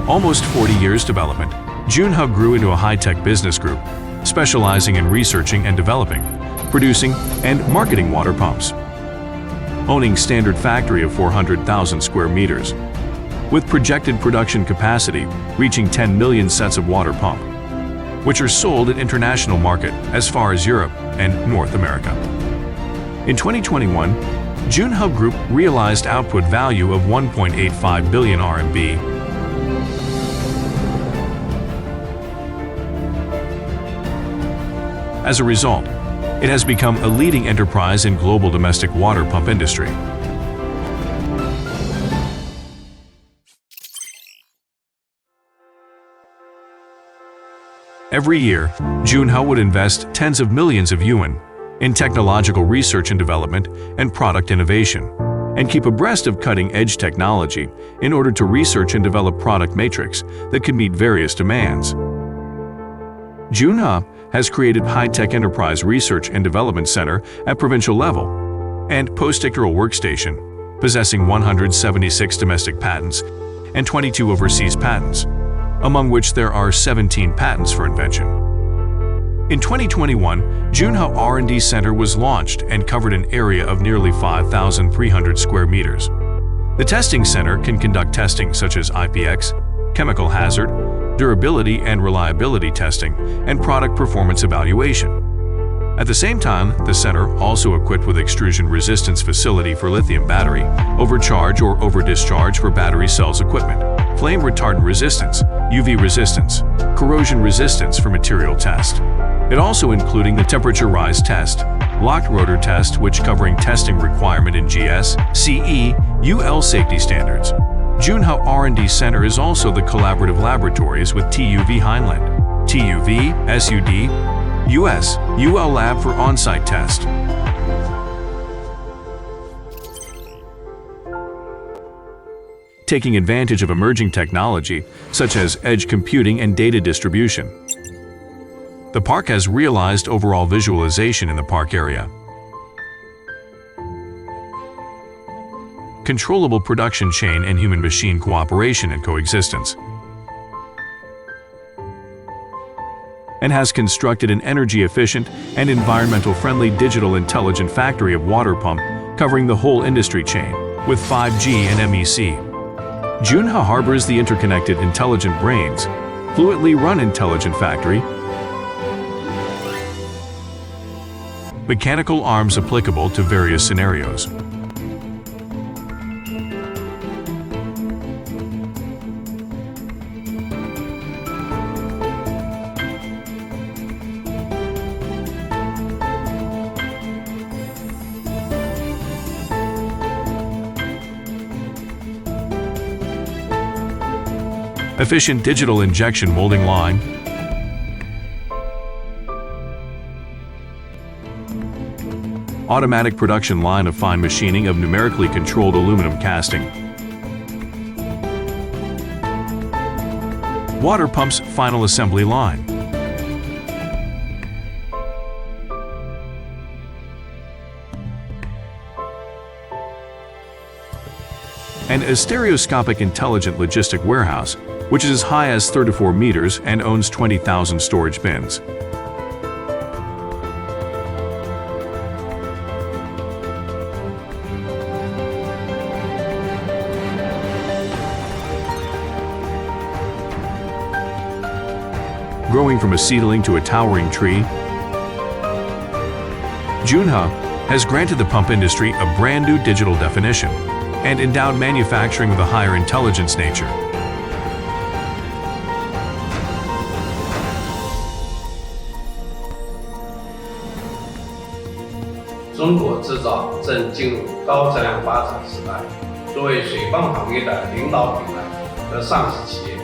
almost 40 years development, Junhe grew into a high-tech business group, specializing in researching and developing, producing, and marketing water pumps. Owning standard factory of 400,000 square meters, with projected production capacity reaching 10 million sets of water pump, which are sold at international market as far as Europe and North America. In 2021, Junhe Group realized output value of 1.85 billion RMB. As a result, it has become a leading enterprise in global domestic water pump industry. Every year, Junhe would invest tens of millions of yuan in technological research and development and product innovation, and keep abreast of cutting-edge technology in order to research and develop product matrix that can meet various demands. Junhe has created high-tech enterprise research and development center at provincial level and post-doctoral workstation, possessing 176 domestic patents and 22 overseas patents, among which there are 17 patents for invention. In 2021, Junhe R&D Center was launched and covered an area of nearly 5,300 square meters. The testing center can conduct testing such as IPX, chemical hazard, durability and reliability testing, and product performance evaluation. At the same time, the center also equipped with extrusion resistance facility for lithium battery, overcharge or over-discharge for battery cells equipment, flame retardant resistance, UV resistance, corrosion resistance for material test. It also including the temperature rise test, locked rotor test which covering testing requirement in GS, CE, UL safety standards. Junhe R&D Center is also the collaborative laboratories with TUV Heinland, TUV, SUD, U.S. UL Lab for on-site test. Taking advantage of emerging technology such as edge computing and data distribution, the park has realized overall visualization in the park area. Controllable production chain and human-machine cooperation and coexistence, and has constructed an energy-efficient and environmental-friendly digital intelligent factory of water pump covering the whole industry chain with 5G and MEC. Junhe harbors the interconnected intelligent brains, fluently run intelligent factory, mechanical arms applicable to various scenarios. Efficient digital injection molding line, automatic production line of fine machining of numerically controlled aluminum casting, water pumps final assembly line, and a stereoscopic intelligent logistic warehouse, which is as high as 34 meters and owns 20,000 storage bins. Growing from a seedling to a towering tree, Junhe has granted the pump industry a brand new digital definition and endowed manufacturing with a higher intelligence nature. 中国制造正进入高质量发展时代。作为水泵行业的领导品牌和上市企业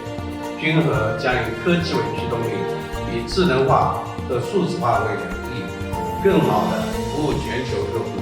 ，Junhe将以科技为驱动力，以智能化和数字化为能力，更好地服务全球客户。